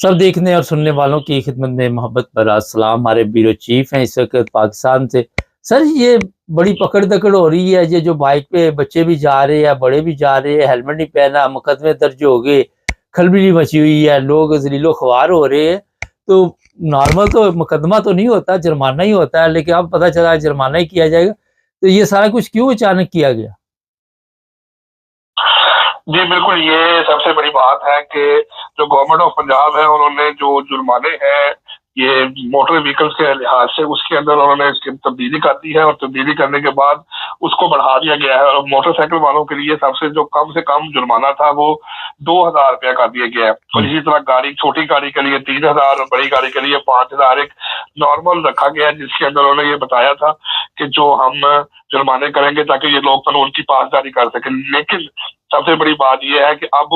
सब देखने और सुनने वालों की खिदमत में मोहब्बत भरा सलाम। हमारे ब्यूरो चीफ हैं इस वक्त पाकिस्तान से। सर, ये बड़ी पकड़-दकड़ हो रही है, ये जो बाइक पे बच्चे भी जा रहे हैं, बड़े भी जा रहे हैं, हेलमेट नहीं पहना, मुकदमे दर्ज हो गए, खलबली मची हुई है, लोग ज़लीलो-ख्वार हो रहे हैं। तो नॉर्मल तो मुकदमा तो नहीं होता, जुर्माना ही होता है, लेकिन अब पता चला जुर्माना ही किया जाएगा। तो ये सारा कुछ क्यों अचानक किया गया? जी, बिल्कुल, ये सबसे बड़ी बात है कि जो गवर्नमेंट ऑफ पंजाब है, उन्होंने जो जुर्माने हैं, ये मोटर व्हीकल्स के लिहाज से उसके अंदर उन्होंने इसकी तब्दीली कर दी है और तब्दीली करने के बाद उसको बढ़ा दिया गया है और मोटरसाइकिल वालों के लिए सबसे जो कम से कम जुर्माना था, वो 2000 रुपया कर दिया गया है और इसी तरह छोटी गाड़ी के लिए 3000 और बड़ी गाड़ी के लिए 5000 एक नॉर्मल रखा गया है, जिसके अंदर उन्होंने ये बताया था कि जो हम जुर्माने करेंगे ताकि ये लोग कानून की पासदारी कर सकें। लेकिन सबसे बड़ी बात यह है कि अब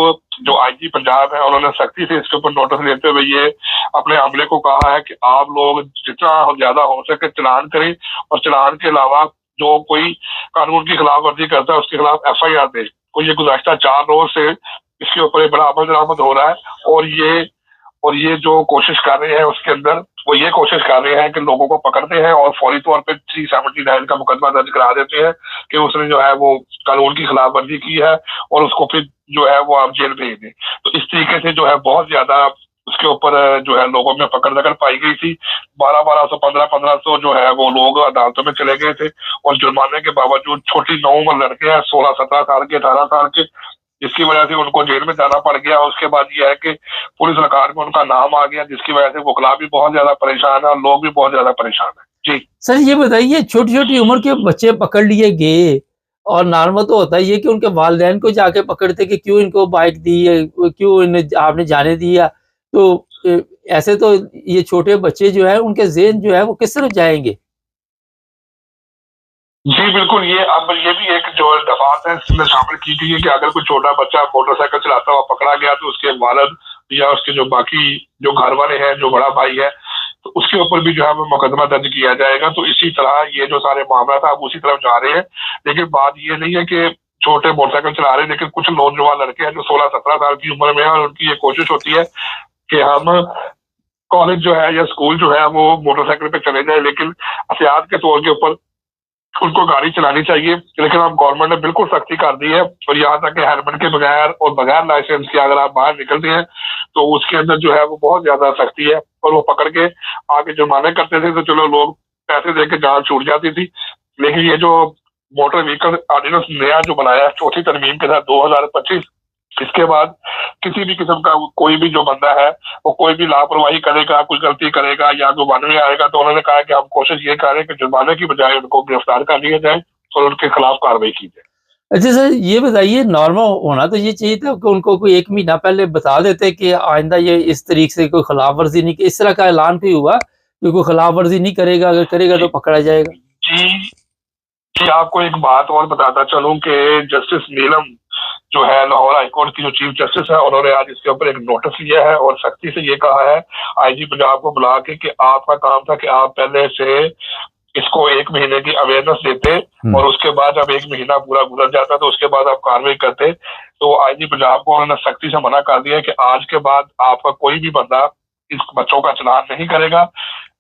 जो आईजी पंजाब है, उन्होंने सख्ती से इसके ऊपर नोटिस लेते हुए ये अपने अमले को कहा है कि आप लोग जितना ज्यादा हो सके चालान करें और चालान के अलावा जो कोई कानून की खिलाफ वर्जी करता है उसके खिलाफ FIR दे। तो ये गुज़श्ता 4 रोज से इसके ऊपर एक बड़ा अमल दरामद हो रहा है और ये जो कोशिश कर रहे हैं उसके अंदर वो ये कोशिश कर रहे हैं कि लोगों को पकड़ते हैं और फौरी तौर पे 379 का मुकदमा दर्ज करा देते हैं कि उसने जो है वो कानून की खिलाफ वर्जी की है और उसको फिर जो है वो आप जेल भेज दें। तो इस तरीके से जो है बहुत ज्यादा उसके ऊपर जो है लोगों में पकड़ दकड़ पाई गई थी। 1200 1500 जो है वो लोग अदालतों में चले गए थे और जुर्माने के बावजूद छोटी 9 उम्र लड़के हैं, 16-17 साल के, 18 साल के, जिसकी वजह से उनको जेल में जाना पड़ गया। उसके बाद ये है कि पुलिस रिकॉर्ड में उनका नाम आ गया, जिसकी वजह से वकला भी बहुत ज्यादा परेशान है और लोग भी बहुत ज्यादा परेशान है। जी सर, ये बताइए, छोटी-छोटी उम्र के बच्चे पकड़ लिए गए और नॉर्मल तो होता ही है कि उनके वालिदैन को जाके पकड़ते कि क्यों इनको बाइक दी है, क्यों इन्हें आपने जाने दिया। तो ऐसे तो ये छोटे बच्चे जो हैं उनके ज़हन जो है वो किस तरफ जाएँगे? जी, बिल्कुल, ये भी एक जो दफात है इसमें शामिल की गई है कि अगर कोई छोटा बच्चा मोटरसाइकिल चलाता हुआ पकड़ा गया तो उसके वालिद या उसके जो बाकी जो घर वाले हैं, जो बड़ा भाई है, तो उसके ऊपर भी जो है वो मुकदमा दर्ज किया जाएगा। तो इसी तरह ये जो सारे मामला था अब उसी तरफ जा रहे हैं। लेकिन बात ये नहीं है कि छोटे मोटरसाइकिल चला रहे हैं, लेकिन कुछ नौजवान लड़के हैं जो 16-17 साल की उम्र में है और उनकी ये कोशिश होती है कि हम कॉलेज जो है या स्कूल जो है वो मोटरसाइकिल पे चले जाए, लेकिन एहतियात के तौर के ऊपर उनको गाड़ी चलानी चाहिए। लेकिन अब गवर्नमेंट ने बिल्कुल सख्ती कर दी है और यहाँ तक कि हेलमेट के बगैर और बगैर लाइसेंस के अगर आप बाहर निकलते हैं तो उसके अंदर जो है वो बहुत ज्यादा सख्ती है और वो पकड़ के आगे जुर्माने करते थे तो चलो लोग पैसे दे के जान छूट जाती थी। लेकिन ये जो मोटर व्हीकल ऑर्डिनेंस नया जो बनाया है चौथी तरमीम के साथ 2025, इसके बाद किसी भी किस्म का कोई भी जो बंदा है वो कोई भी लापरवाही करेगा, कोई गलती करेगा या कोई वन में आएगा, तो उन्होंने कहा कि हम कोशिश ये करें कि जुर्माने की बजाय उनको गिरफ्तार कर लिया जाए और उनके खिलाफ कार्रवाई की जाए। अच्छा सर, ये बताइए, नॉर्मल होना तो ये चाहिए था कि उनको कोई 1 महीना पहले बता देते कि आइंदा ये इस तरीके से कोई खिलाफ वर्जी नहीं, इस तरह का ऐलान कोई हुआ कि कोई खिलाफ वर्जी नहीं करेगा, अगर करेगा तो पकड़ा जाएगा? जी जी, आपको एक बात और बताता चलूं कि जस्टिस नीलम जो है लाहौर हाईकोर्ट की जो चीफ जस्टिस है, उन्होंने आज इसके ऊपर एक नोटिस लिया है और सख्ती से ये कहा है आईजी पंजाब को बुला के कि आपका काम था कि आप पहले से इसको 1 महीने की अवेयरनेस देते और उसके बाद जब 1 महीना पूरा गुजर जाता तो उसके बाद आप कार्रवाई करते। तो आईजी पंजाब को उन्होंने सख्ती से मना कर दिया कि आज के बाद आपका कोई भी बंदा इस बच्चों का चलान नहीं करेगा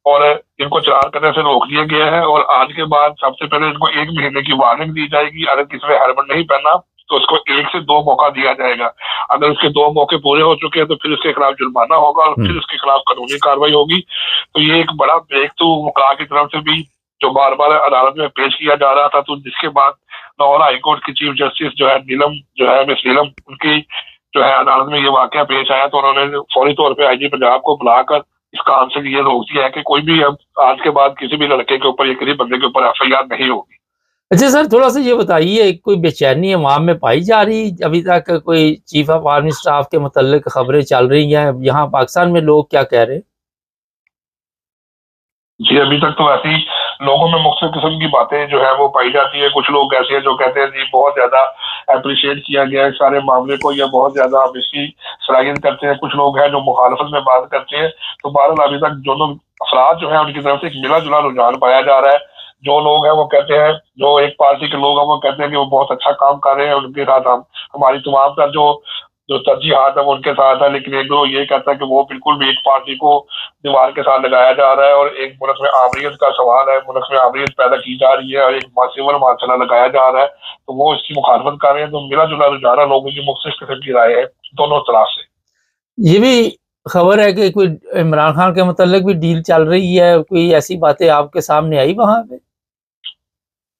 और इनको चलान करने से रोक दिया गया है। और आज के बाद सबसे पहले इनको 1 महीने की वार्निंग दी जाएगी। अगर किसी ने हेलमेट नहीं पहना तो उसको 1 से 2 मौका दिया जाएगा। अगर उसके 2 मौके पूरे हो चुके हैं तो फिर उसके खिलाफ जुर्माना होगा और फिर उसके खिलाफ कानूनी कार्रवाई होगी। तो ये एक बड़ा ब्रेक थ्रू वकला की तरफ से भी जो बार बार अदालत में पेश किया जा रहा था, तो जिसके बाद लाहौर हाईकोर्ट की चीफ जस्टिस जो है नीलम जो है मिस नीलम, उनकी जो है अदालत में ये वाकया पेश आया तो उन्होंने फौरी तौर पर आईजी पंजाब को बुलाकर इस काम से ये रोक दिया है कि कोई भी अब आज के बाद किसी भी लड़के के ऊपर या किसी बंदे के ऊपर FIR नहीं होगी। अच्छा सर, थोड़ा-सा ये बताइए, कोई बेचैनी अवाम में पाई जा रही अभी तक? कोई चीफ ऑफ आर्मी स्टाफ के मुतल्लिक खबरें चल रही हैं? यहाँ पाकिस्तान में लोग क्या कह रहे हैं? जी, अभी तक तो ऐसी लोगों में मुख्तलिफ किस्म की बातें जो है वो पाई जाती है। कुछ लोग ऐसे हैं जो कहते हैं जी बहुत ज्यादा अप्रिशिएट किया गया है सारे मामले को या बहुत ज्यादा हम इसकी सराहनीय करते हैं। कुछ लोग हैं जो मुखालफत में बात करते हैं। तो बहरहाल अभी तक दोनों अफराद जो है उनकी तरफ से एक मिला जुला रुझान पाया जा रहा है। जो लोग हैं वो कहते हैं, जो एक पार्टी के लोग हैं वो कहते हैं कि वो बहुत अच्छा काम कर रहे हैं, उनके साथ हम हमारी तमाम का जो जो तरजीहात है वो उनके साथ है, लेकिन एक ग्रोह ये कहता है कि वो बिल्कुल भी एक पार्टी को दीवार के साथ लगाया जा रहा है और एक मुल्क में आमरीत का सवाल है, मुल्क में आमरीत पैदा की जा रही है और एक सिविल मार्शल लगाया जा रहा है, तो वो इसकी मुखालफत कर रहे हैं। तो मिला जुला रुझान है, लोगों की मुख्तलिफ किस्म की राय है दोनों तरफ से। ये भी खबर है कि कोई इमरान खान के मतलब भी डील चल रही है, कोई ऐसी बातें आपके सामने आई वहां पे?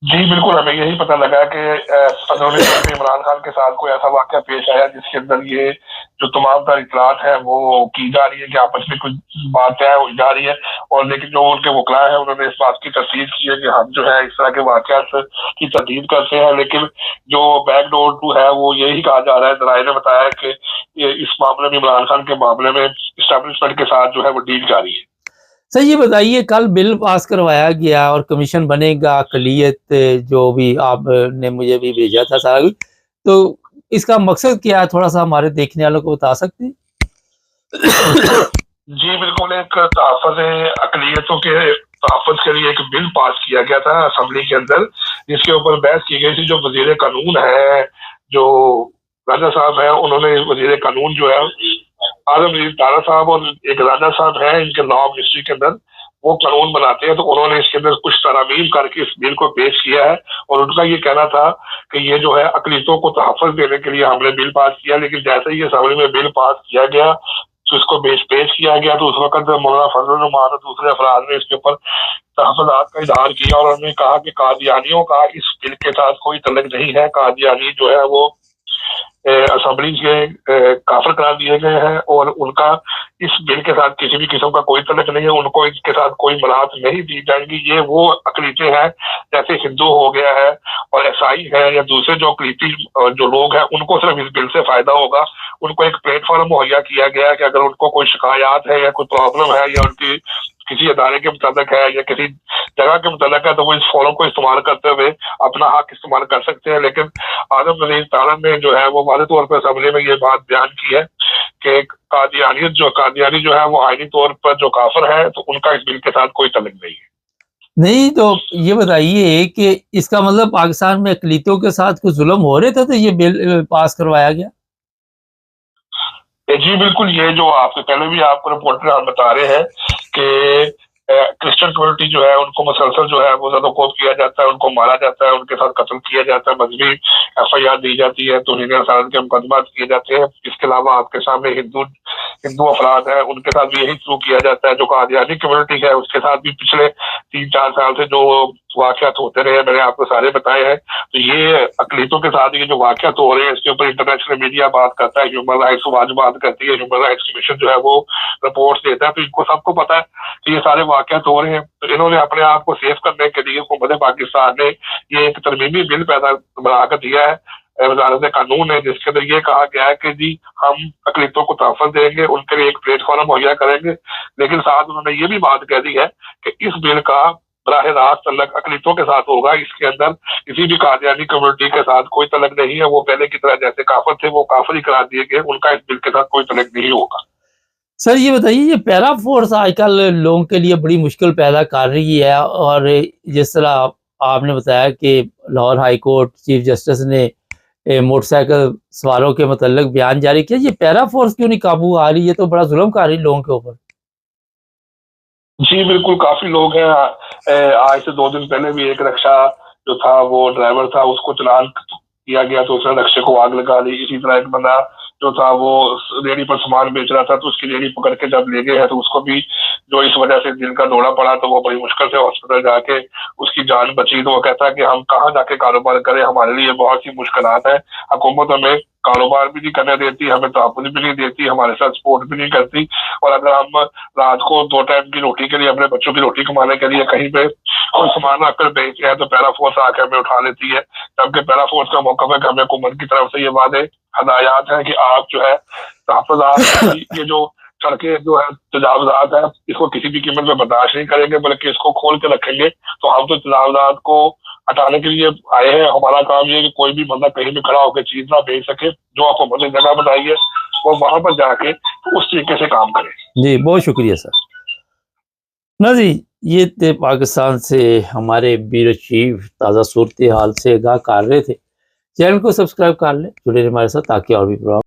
जी बिल्कुल, हमें यही पता लगा कि इमरान खान के साथ कोई ऐसा वाकया पेश आया जिसके अंदर ये जो तमाम तर इतलात है वो की जा रही है कि आपस में कुछ बात है हो जा रही है, और लेकिन जो उनके वकला है उन्होंने इस बात की तस्दीक की है कि हम जो है इस तरह के वाकयात की तस्दीक करते हैं, लेकिन जो बैकडोर टू है वो यही कहा जा रहा है, जराये ने बताया कि इस मामले में इमरान खान के मामले में इस्टेब्लिशमेंट के साथ जो है वो डील जारी है। सर ये बताइए, कल बिल पास करवाया गया और कमीशन बनेगा, अकलियत जो भी आपने मुझे भी भेजा था सारा कुछ, तो इसका मकसद क्या है, थोड़ा सा हमारे देखने वालों को बता सकते हैं? जी बिल्कुल, एक तहफ़्फ़ुज़ अक़लियतों के तहफ़्फ़ुज़ के लिए एक बिल पास किया गया था असेंबली के अंदर, जिसके ऊपर बहस की गई थी। जो वज़ीर कानून है, जो राजा साहब हैं, उन्होंने वज़ीर कानून जो है आज़म अली तारा साहब और एक राजा साहब हैं, इनके लॉ मिनिस्ट्री के अंदर वो कानून बनाते हैं, तो उन्होंने इसके अंदर कुछ तरामीम करके इस बिल को पेश किया है। और उनका ये कहना था कि ये जो है अक़लियतों को तहफ़्फ़ुज़ देने के लिए हमने बिल पास किया, लेकिन जैसे ही असेंबली में बिल पास किया गया तो इसको पेश किया गया, तो उस वक़्त मौलाना फज़लुर रहमान और दूसरे अफराद ने इसके ऊपर तहफ़्फ़ुज़ात का इज़हार किया और उन्होंने कहा कि कादियानियों का इस बिल के साथ कोई तल्लुक़ नहीं है। कादियानी जो है वो असेंबली के काफिर करार दिए गए हैं और उनका इस बिल के साथ किसी भी किस्म का कोई तल्लुक़ नहीं है, उनको इसके साथ कोई मराहत नहीं दी जाएंगी। ये वो अक़लियतें हैं जैसे हिंदू हो गया है और ईसाई है या दूसरे जो अक़लियती जो लोग हैं, उनको सिर्फ इस बिल से फायदा होगा। उनको एक प्लेटफॉर्म मुहैया किया गया है कि अगर उनको कोई शिकायत है या कोई प्रॉब्लम है या उनकी किसी अदारे के मुताबिक है या किसी जगह के मुताबिक है, तो वो इस फोरम को इस्तेमाल करते हुए अपना हक इस्तेमाल कर सकते हैं। लेकिन आज़म अली तारा ने जो है वो वाज़ेह तौर पर असेंबली में ये बात बयान की है कि कादियानी जो है वो आईनी तौर पर जो काफिर है, तो उनका इस बिल के साथ कोई तल्लुक़ नहीं है। नहीं, तो ये बताइए कि इसका मतलब पाकिस्तान में अक़लियतों के साथ कुछ जुल्म हो रहे थे तो ये बिल पास करवाया गया? जी बिल्कुल, ये जो आपसे पहले भी आपको रिपोर्टर हम बता रहे हैं कि क्रिश्चियन कम्युनिटी जो है उनको मुसलसल जो है वो ज़दोकोब किया जाता है, उनको मारा जाता है, उनके साथ कत्ल किया जाता है, मजहबी एफआईआर दी जाती है, तौहीन रसालत के मुकदमात किए जाते हैं। इसके अलावा आपके सामने हिंदू अफराद हैं, उनके साथ भी यही शुरू किया जाता है। जो कादियानी कम्युनिटी है उसके साथ भी पिछले 3-4 साल से जो वाक़यात होते रहे, मैंने आपको सारे बताए हैं। तो ये अक़लियतों के साथ ये जो वाक़यात हो रहे हैं, इसके ऊपर इंटरनेशनल मीडिया बात करता है, ह्यूमन राइट्स वॉच बात करती है, ह्यूमन राइट्स कमीशन जो है वो रिपोर्ट्स देता है, तो इनको सबको पता है कि ये सारे वाक़यात हो रहे हैं। तो इन्होंने अपने आप को सेफ करने के लिए हुकूमत पाकिस्तान ने ये एक तरमीमी बिल बनाकर दिया है, वज़ारत कानून है, जिसके अंदर ये कहा गया है कि जी हम अक़लियतों को तहफ़्फ़ुज़ देंगे, उनके लिए एक प्लेटफॉर्म मुहैया करेंगे। लेकिन साथ उन्होंने ये भी बात कह दी है कि इस बिल का बराह रास्त तल्लुक़ अक़लियतों के साथ होगा। इसके अंदर किसी भी कादियानी कम्युनिटी के साथ कोई तल्लुक़ नहीं है। वो पहले की तरह जैसे काफिर थे वो काफिर ही करार दिए गए, उनका इस बिल के साथ कोई तल्लुक़ नहीं होगा। सर ये बताइए, ये पैरा फोर्स आजकल लोगों के लिए बड़ी मुश्किल पैदा कर रही है, और जिस तरह आपने बताया कि Lahore high court chief justice ने मोटरसाइकिल सवारों के मतलब बयान जारी किया, ये पैरा फोर्स क्यों नहीं काबू आ रही है? तो बड़ा जुल्म कर रही है लोगों के ऊपर। जी बिल्कुल, काफी लोग हैं। आज से 2 दिन पहले भी एक रिक्शा जो था वो ड्राइवर था, उसको चालान किया गया तो उसने रिक्शे को आग लगा दी। इसी तरह एक बंदा जो था वो रेहड़ी पर सामान बेच रहा था, तो उसकी रेहड़ी पकड़ के जब ले गए हैं तो उसको भी जो इस वजह से दिल का दौरा पड़ा, तो वो बड़ी मुश्किल से हॉस्पिटल जाके उसकी जान बची। तो वो कहता है कि हम कहाँ जाके कारोबार करें, हमारे लिए बहुत सी मुश्किलात है। हुकूमत हमें कारोबार भी नहीं करने देती, हमें तहफ़्फ़ुज़ भी नहीं देती, हमारे साथ सपोर्ट भी नहीं करती। और अगर हम रात को 2 टाइम की रोटी के लिए, अपने बच्चों की रोटी कमाने के लिए कहीं पे कोई सामान आकर बेचते हैं, तो पैरा फोर्स आकर हमें उठा लेती है। जबकि पैरा फोर्स का मौक़िफ़ है कि हमें हुकूमत की तरफ से ये वादे हदायत हैं कि आप जो है तहफ़्फ़ुज़ात ये जो सड़कें जो है तजावुज़ात है, इसको किसी भी कीमत में बर्दाश्त नहीं करेंगे, बल्कि इसको खोल के रखेंगे। तो हम तो तजावुज़ात को हटाने के लिए आए हैं। हमारा काम ये है कि कोई भी बंदा कहीं भी खड़ा होकर चीज ना बेच सके, जो हुकूमत ने जगह बनाई है वो वहां पर जाके उस तरीके से काम करे। जी बहुत शुक्रिया सर। ना जी, ये थे पाकिस्तान से हमारे ब्यूरो चीफ, ताज़ा सूरत हाल से आगाह कर रहे थे। चैनल को सब्सक्राइब कर लें, जुड़े रहे हमारे साथ ताकि और भी